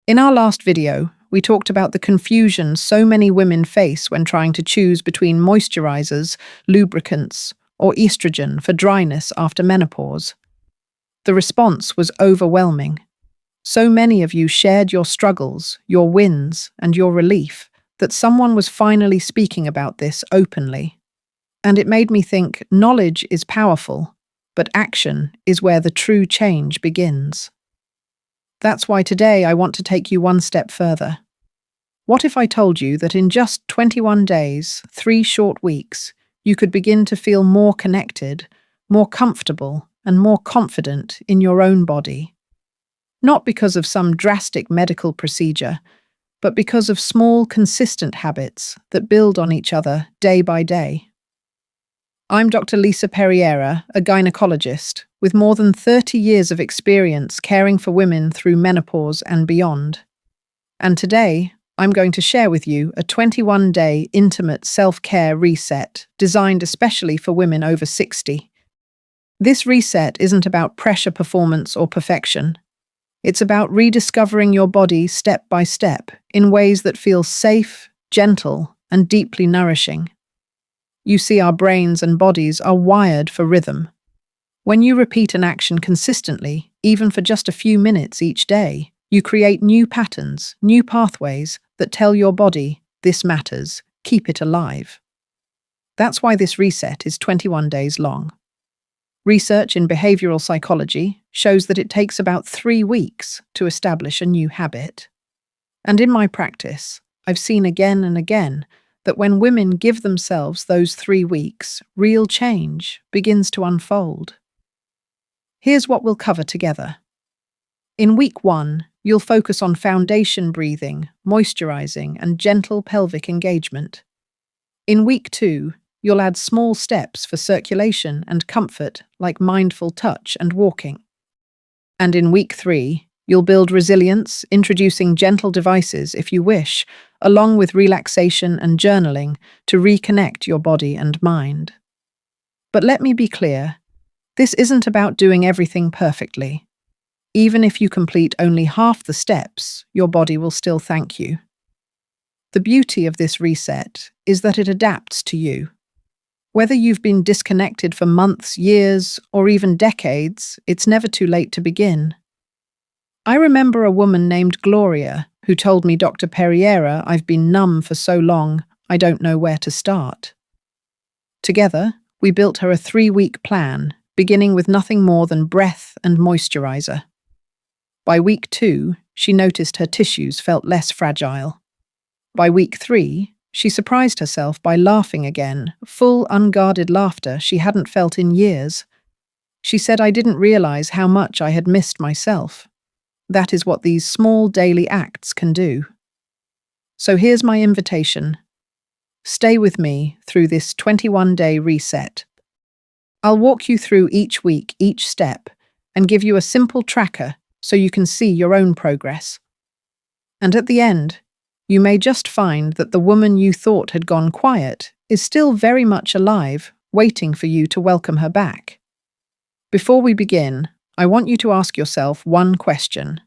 In our last video, we talked about the confusion so many women face when trying to choose between moisturizers, lubricants, or estrogen for dryness after menopause. The response was overwhelming. So many of you shared your struggles, your wins, and your relief that someone was finally speaking about this openly. And it made me think knowledge is powerful, but action is where the true change begins. That's why today I want to take you one step further. What if I told you that in just 21 days, 3 short weeks, you could begin to feel more connected, more comfortable, and more confident in your own body? Not because of some drastic medical procedure, but because of small, consistent habits that build on each other day by day. I'm Dr. Perriera, a gynecologist, with more than 30 years of experience caring for women through menopause and beyond. And today, I'm going to share with you a 21-day intimate self-care reset designed especially for women over 60. This reset isn't about pressure performance or perfection. It's about rediscovering your body step by step in ways that feel safe, gentle, and deeply nourishing. You see, our brains and bodies are wired for rhythm. When you repeat an action consistently, even for just a few minutes each day, you create new patterns, new pathways that tell your body, this matters, keep it alive. That's why this reset is 21 days long. Research in behavioral psychology shows that it takes about 3 weeks to establish a new habit. And in my practice, I've seen again and again that when women give themselves those 3 weeks, real change begins to unfold. Here's what we'll cover together. In week 1, you'll focus on foundation breathing, moisturizing, and gentle pelvic engagement. In week 2, you'll add small steps for circulation and comfort like mindful touch and walking. And in week 3, you'll build resilience, introducing gentle devices if you wish, along with relaxation and journaling to reconnect your body and mind. But let me be clear, this isn't about doing everything perfectly. Even if you complete only half the steps, your body will still thank you. The beauty of this reset is that it adapts to you. Whether you've been disconnected for months, years, or even decades, it's never too late to begin. I remember a woman named Gloria who told me, Dr. Perriera, I've been numb for so long, I don't know where to start. Together, we built her a 3-week plan, beginning with nothing more than breath and moisturizer. By week 2, she noticed her tissues felt less fragile. By week 3, she surprised herself by laughing again, full, unguarded laughter she hadn't felt in years. She said, I didn't realize how much I had missed myself. That is what these small daily acts can do. So here's my invitation. Stay with me through this 21-day reset. I'll walk you through each week, each step, and give you a simple tracker so you can see your own progress. And at the end, you may just find that the woman you thought had gone quiet is still very much alive, waiting for you to welcome her back. Before we begin, I want you to ask yourself one question.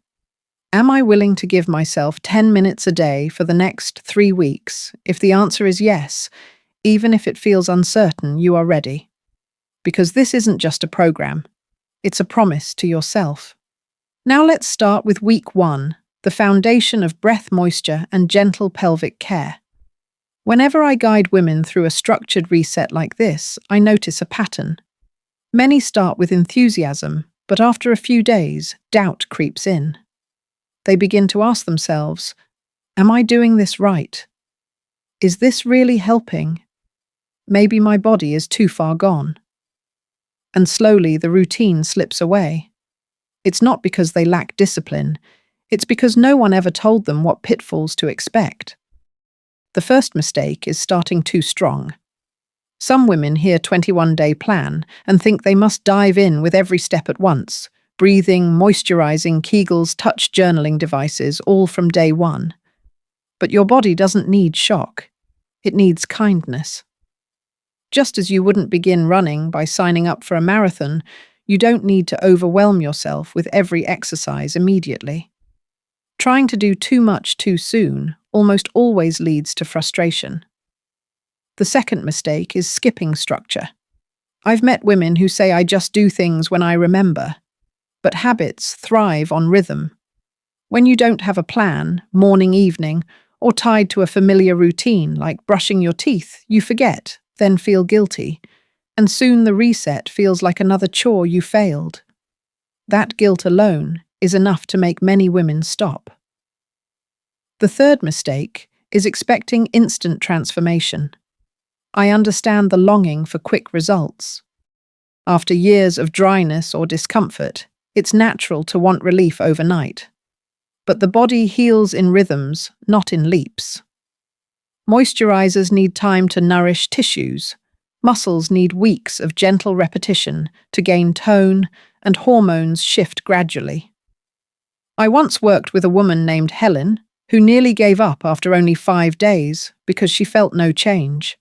Am I willing to give myself 10 minutes a day for the next 3 weeks? If the answer is yes, even if it feels uncertain, you are ready. Because this isn't just a program, it's a promise to yourself. Now let's start with week 1, the foundation of breath moisture and gentle pelvic care. Whenever I guide women through a structured reset like this, I notice a pattern. Many start with enthusiasm, but after a few days, doubt creeps in. They begin to ask themselves, am I doing this right? Is this really helping? Maybe my body is too far gone. And slowly the routine slips away. It's not because they lack discipline, it's because no one ever told them what pitfalls to expect. The first mistake is starting too strong. Some women hear 21-day plan and think they must dive in with every step at once, breathing, moisturizing, Kegels, touch journaling devices, all from day 1. But your body doesn't need shock. It needs kindness. Just as you wouldn't begin running by signing up for a marathon, you don't need to overwhelm yourself with every exercise immediately. Trying to do too much too soon almost always leads to frustration. The second mistake is skipping structure. I've met women who say I just do things when I remember, but habits thrive on rhythm. When you don't have a plan, morning, evening, or tied to a familiar routine like brushing your teeth, you forget, then feel guilty, and soon the reset feels like another chore you failed. That guilt alone is enough to make many women stop. The third mistake is expecting instant transformation. I understand the longing for quick results. After years of dryness or discomfort, it's natural to want relief overnight. But the body heals in rhythms, not in leaps. Moisturizers need time to nourish tissues. Muscles need weeks of gentle repetition to gain tone, and hormones shift gradually. I once worked with a woman named Helen, who nearly gave up after only 5 days because she felt no change.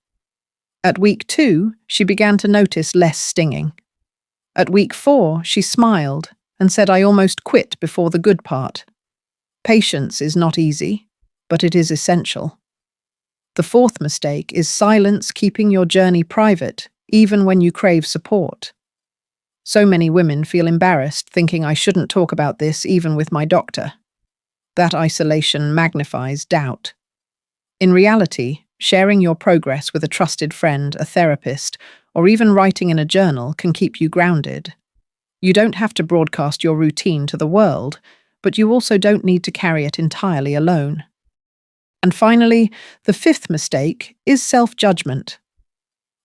At week 2, she began to notice less stinging. At week 4, she smiled and said, "I almost quit before the good part." Patience is not easy, but it is essential. The fourth mistake is silence, keeping your journey private, even when you crave support. So many women feel embarrassed, thinking I shouldn't talk about this even with my doctor. That isolation magnifies doubt. In reality, sharing your progress with a trusted friend, a therapist, or even writing in a journal can keep you grounded. You don't have to broadcast your routine to the world, but you also don't need to carry it entirely alone. And finally, the fifth mistake is self-judgment.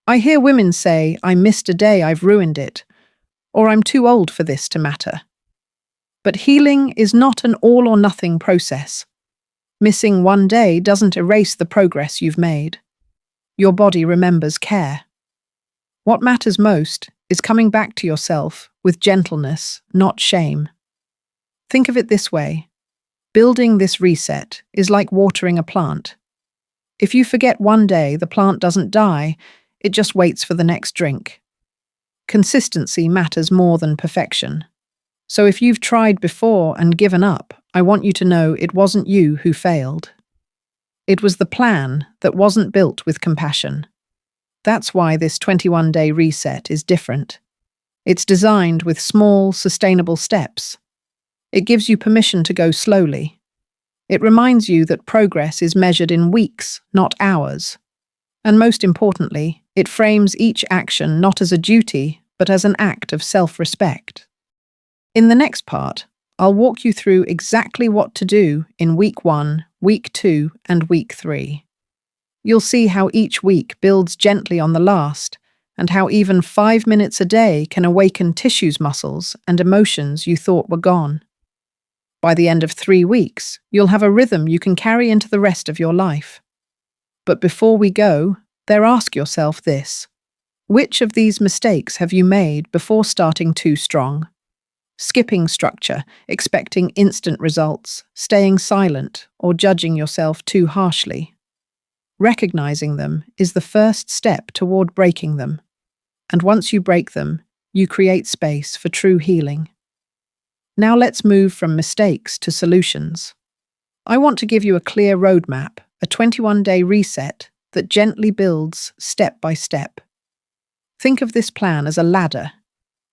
I hear women say, "I missed a day, I've ruined it," or "I'm too old for this to matter." But healing is not an all-or-nothing process. Missing one day doesn't erase the progress you've made. Your body remembers care. What matters most is coming back to yourself with gentleness, not shame. Think of it this way. Building this reset is like watering a plant. If you forget one day, the plant doesn't die, it just waits for the next drink. Consistency matters more than perfection. So if you've tried before and given up, I want you to know it wasn't you who failed. It was the plan that wasn't built with compassion. That's why this 21-day reset is different. It's designed with small, sustainable steps. It gives you permission to go slowly. It reminds you that progress is measured in weeks, not hours. And most importantly, it frames each action not as a duty, but as an act of self-respect. In the next part, I'll walk you through exactly what to do in week 1, week 2, and week 3. You'll see how each week builds gently on the last, and how even 5 minutes a day can awaken tissues, muscles, and emotions you thought were gone. By the end of 3 weeks, you'll have a rhythm you can carry into the rest of your life. But before we go, ask yourself this. Which of these mistakes have you made before starting too strong? Skipping structure, expecting instant results, staying silent, or judging yourself too harshly. Recognizing them is the first step toward breaking them. And once you break them, you create space for true healing. Now let's move from mistakes to solutions. I want to give you a clear roadmap, a 21-day reset that gently builds step by step. Think of this plan as a ladder.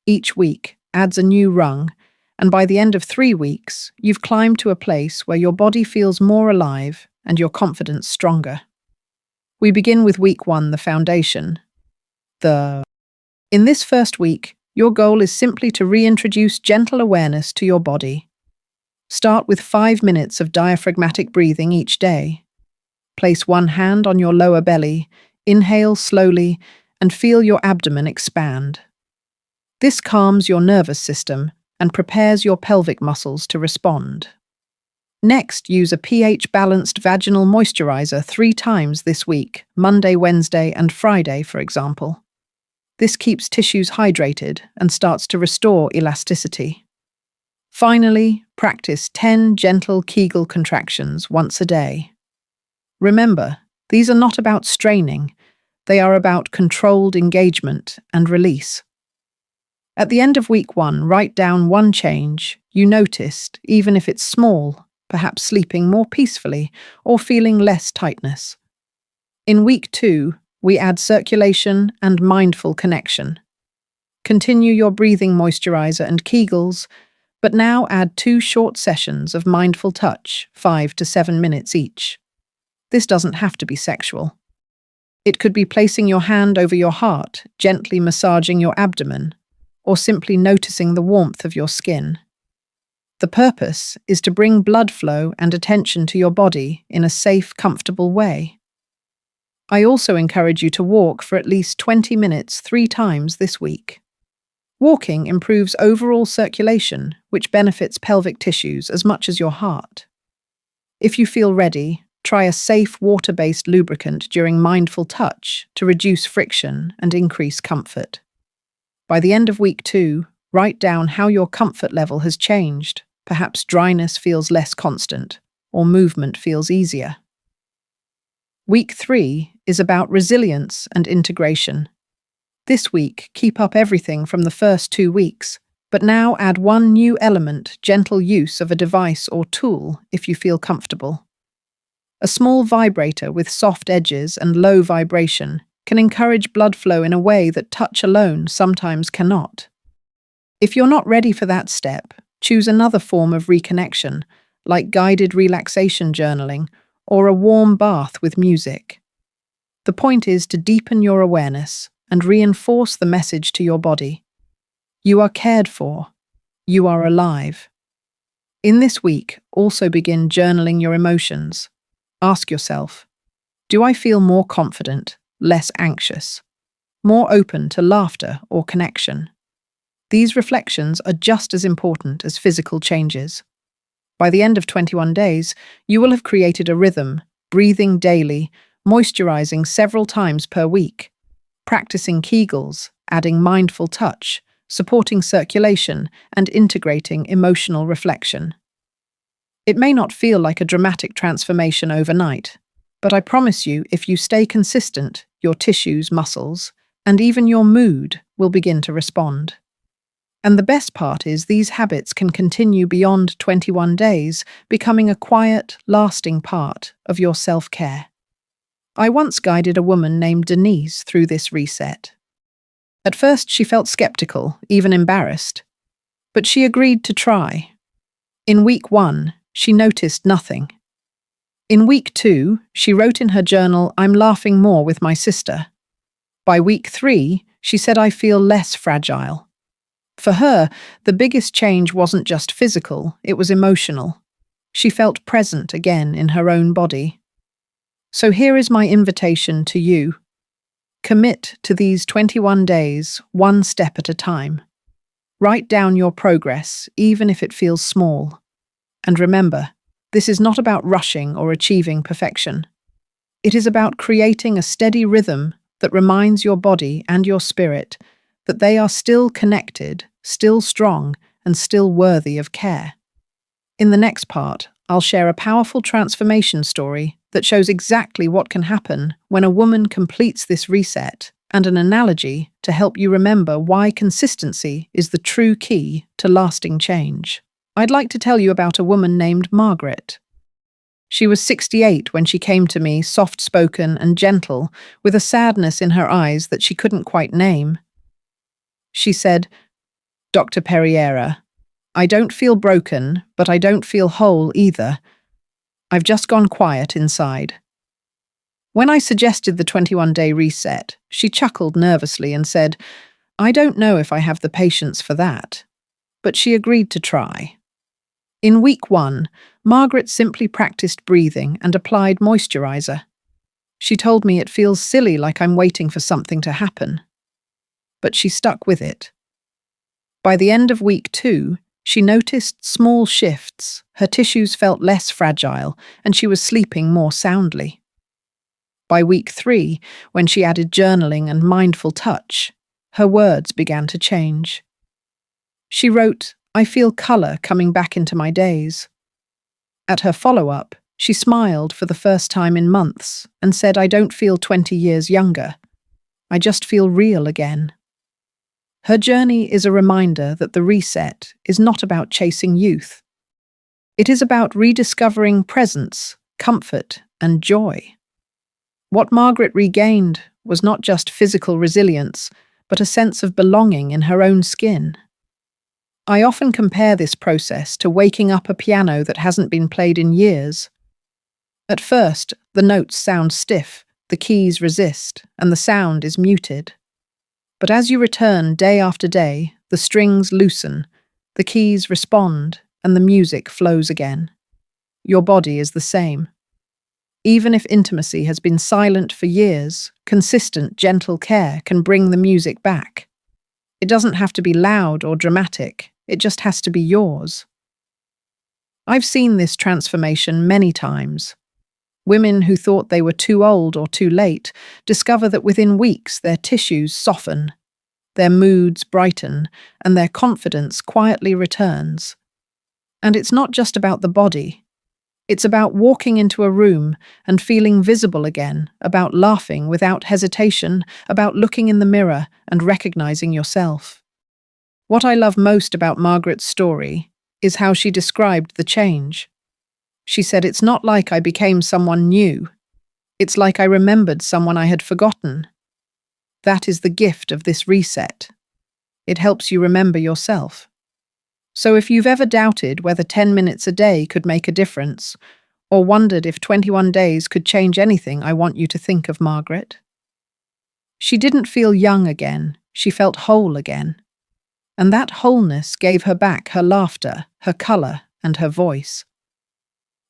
Each week adds a new rung, and by the end of 3 weeks, you've climbed to a place where your body feels more alive and your confidence stronger. We begin with week 1, the foundation. In this first week, your goal is simply to reintroduce gentle awareness to your body. Start with 5 minutes of diaphragmatic breathing each day. Place one hand on your lower belly, inhale slowly, and feel your abdomen expand. This calms your nervous system and prepares your pelvic muscles to respond. Next, use a pH-balanced vaginal moisturizer 3 times this week, Monday, Wednesday, and Friday, for example. This keeps tissues hydrated and starts to restore elasticity. Finally, practice 10 gentle Kegel contractions once a day. Remember, these are not about straining, they are about controlled engagement and release. At the end of week 1, write down one change you noticed, even if it's small, perhaps sleeping more peacefully or feeling less tightness. In week 2, we add circulation and mindful connection. Continue your breathing moisturizer and Kegels, but now add 2 short sessions of mindful touch, 5 to 7 minutes each. This doesn't have to be sexual. It could be placing your hand over your heart, gently massaging your abdomen, or simply noticing the warmth of your skin. The purpose is to bring blood flow and attention to your body in a safe, comfortable way. I also encourage you to walk for at least 20 minutes 3 times this week. Walking improves overall circulation, which benefits pelvic tissues as much as your heart. If you feel ready, try a safe water-based lubricant during mindful touch to reduce friction and increase comfort. By the end of week 2, write down how your comfort level has changed. Perhaps dryness feels less constant, or movement feels easier. Week 3 is about resilience and integration. This week, keep up everything from the first 2 weeks, but now add one new element, gentle use of a device or tool if you feel comfortable. A small vibrator with soft edges and low vibration can encourage blood flow in a way that touch alone sometimes cannot. If you're not ready for that step, choose another form of reconnection, like guided relaxation journaling or a warm bath with music. The point is to deepen your awareness and reinforce the message to your body. You are cared for. You are alive. In this week, also begin journaling your emotions. Ask yourself, do I feel more confident, less anxious, more open to laughter or connection? These reflections are just as important as physical changes. By the end of 21 days, you will have created a rhythm, breathing daily, moisturizing several times per week, practicing Kegels, adding mindful touch, supporting circulation, and integrating emotional reflection. It may not feel like a dramatic transformation overnight, but I promise you, if you stay consistent, your tissues, muscles, and even your mood will begin to respond. And the best part is these habits can continue beyond 21 days, becoming a quiet, lasting part of your self-care. I once guided a woman named Denise through this reset. At first, she felt skeptical, even embarrassed, but she agreed to try. In week 1, she noticed nothing. In week 2, she wrote in her journal, "I'm laughing more with my sister." By week 3, she said, "I feel less fragile." For her, the biggest change wasn't just physical, it was emotional. She felt present again in her own body. So here is my invitation to you. Commit to these 21 days, one step at a time. Write down your progress, even if it feels small. And remember, this is not about rushing or achieving perfection. It is about creating a steady rhythm that reminds your body and your spirit that they are still connected, still strong, and still worthy of care. In the next part, I'll share a powerful transformation story that shows exactly what can happen when a woman completes this reset, and an analogy to help you remember why consistency is the true key to lasting change. I'd like to tell you about a woman named Margaret. She was 68 when she came to me, soft-spoken and gentle, with a sadness in her eyes that she couldn't quite name. She said, "Dr. Perriera, I don't feel broken, but I don't feel whole either. I've just gone quiet inside." When I suggested the 21-day reset, she chuckled nervously and said, "I don't know if I have the patience for that." But she agreed to try. In week 1, Margaret simply practiced breathing and applied moisturizer. She told me, "It feels silly, like I'm waiting for something to happen." But she stuck with it. By the end of week 2, she noticed small shifts, her tissues felt less fragile, and she was sleeping more soundly. By week 3, when she added journaling and mindful touch, her words began to change. She wrote, "I feel color coming back into my days." At her follow-up, she smiled for the first time in months and said, "I don't feel 20 years younger. I just feel real again." Her journey is a reminder that the reset is not about chasing youth. It is about rediscovering presence, comfort, and joy. What Margaret regained was not just physical resilience, but a sense of belonging in her own skin. I often compare this process to waking up a piano that hasn't been played in years. At first, the notes sound stiff, the keys resist, and the sound is muted. But as you return day after day, the strings loosen, the keys respond, and the music flows again. Your body is the same. Even if intimacy has been silent for years, consistent, gentle care can bring the music back. It doesn't have to be loud or dramatic, it just has to be yours. I've seen this transformation many times. Women who thought they were too old or too late discover that within weeks their tissues soften, their moods brighten, and their confidence quietly returns. And it's not just about the body. It's about walking into a room and feeling visible again, about laughing without hesitation, about looking in the mirror and recognizing yourself. What I love most about Margaret's story is how she described the change. She said, "It's not like I became someone new. It's like I remembered someone I had forgotten." That is the gift of this reset. It helps you remember yourself. So if you've ever doubted whether 10 minutes a day could make a difference, or wondered if 21 days could change anything, I want you to think of Margaret. She didn't feel young again, she felt whole again. And that wholeness gave her back her laughter, her colour, and her voice.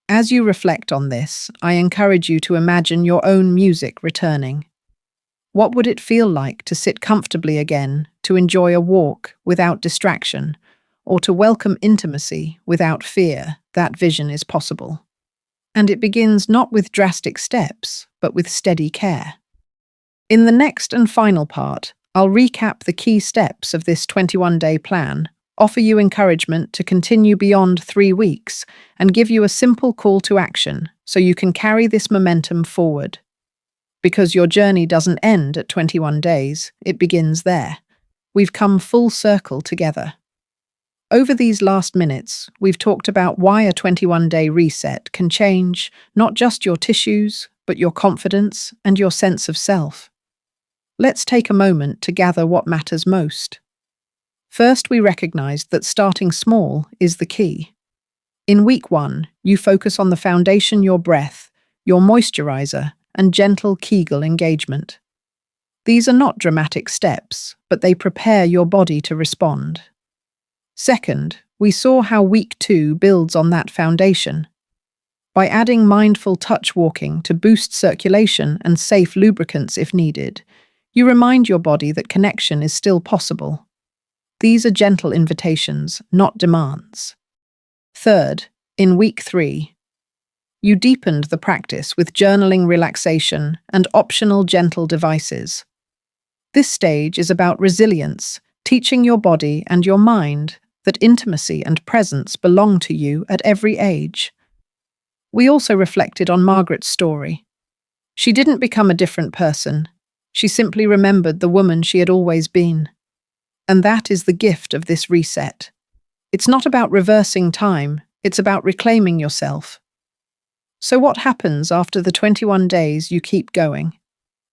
As you reflect on this, I encourage you to imagine your own music returning. What would it feel like to sit comfortably again, to enjoy a walk without distraction, or to welcome intimacy without fear? That vision is possible. And it begins not with drastic steps, but with steady care. In the next and final part, I'll recap the key steps of this 21-day plan, offer you encouragement to continue beyond 3 weeks, and give you a simple call to action so you can carry this momentum forward. Because your journey doesn't end at 21 days, it begins there. We've come full circle together. Over these last minutes, we've talked about why a 21-day reset can change not just your tissues, but your confidence and your sense of self. Let's take a moment to gather what matters most. First, we recognized that starting small is the key. In week 1, you focus on the foundation: your breath, your moisturizer, and gentle Kegel engagement. These are not dramatic steps, but they prepare your body to respond. Second, we saw how week 2 builds on that foundation. By adding mindful touch walking to boost circulation and safe lubricants if needed, you remind your body that connection is still possible. These are gentle invitations, not demands. Third, in week 3, you deepened the practice with journaling, relaxation, and optional gentle devices. This stage is about resilience, teaching your body and your mind that intimacy and presence belong to you at every age. We also reflected on Margaret's story. She didn't become a different person. She simply remembered the woman she had always been. And that is the gift of this reset. It's not about reversing time, it's about reclaiming yourself. So what happens after the 21 days you keep going?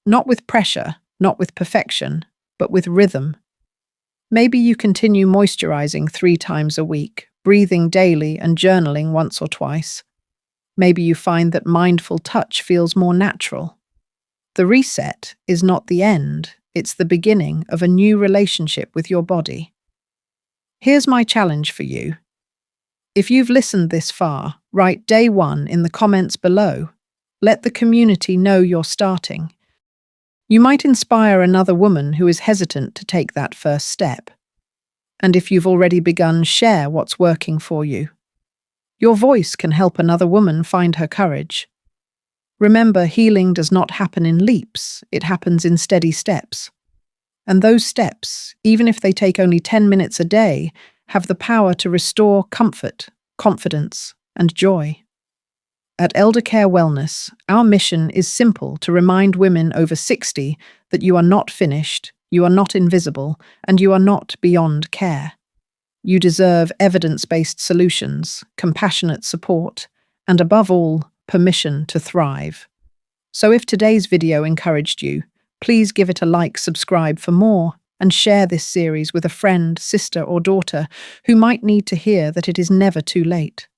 Not with pressure, not with perfection, but with rhythm. Maybe you continue moisturizing 3 times a week, breathing daily and journaling once or twice. Maybe you find that mindful touch feels more natural. The reset is not the end, it's the beginning of a new relationship with your body. Here's my challenge for you. If you've listened this far, write day 1 in the comments below. Let the community know you're starting. You might inspire another woman who is hesitant to take that first step. And if you've already begun, share what's working for you. Your voice can help another woman find her courage. Remember, healing does not happen in leaps, it happens in steady steps. And those steps, even if they take only 10 minutes a day, have the power to restore comfort, confidence, and joy. At Eldercare Wellness, our mission is simple: to remind women over 60 that you are not finished, you are not invisible, and you are not beyond care. You deserve evidence-based solutions, compassionate support, and above all, permission to thrive. So if today's video encouraged you, please give it a like, subscribe for more, and share this series with a friend, sister, or daughter who might need to hear that it is never too late.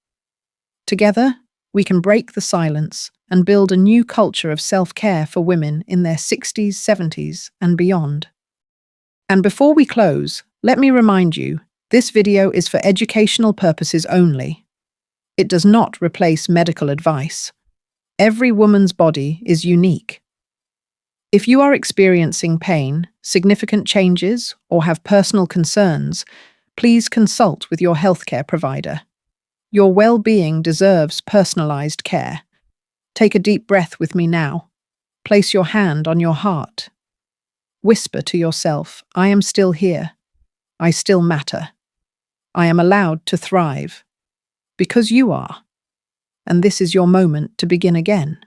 Together, we can break the silence and build a new culture of self-care for women in their 60s, 70s, and beyond. And before we close, let me remind you, this video is for educational purposes only. It does not replace medical advice. Every woman's body is unique. If you are experiencing pain, significant changes, or have personal concerns, please consult with your healthcare provider. Your well-being deserves personalized care. Take a deep breath with me now. Place your hand on your heart. Whisper to yourself, I am still here. I still matter. I am allowed to thrive. Because you are. And this is your moment to begin again.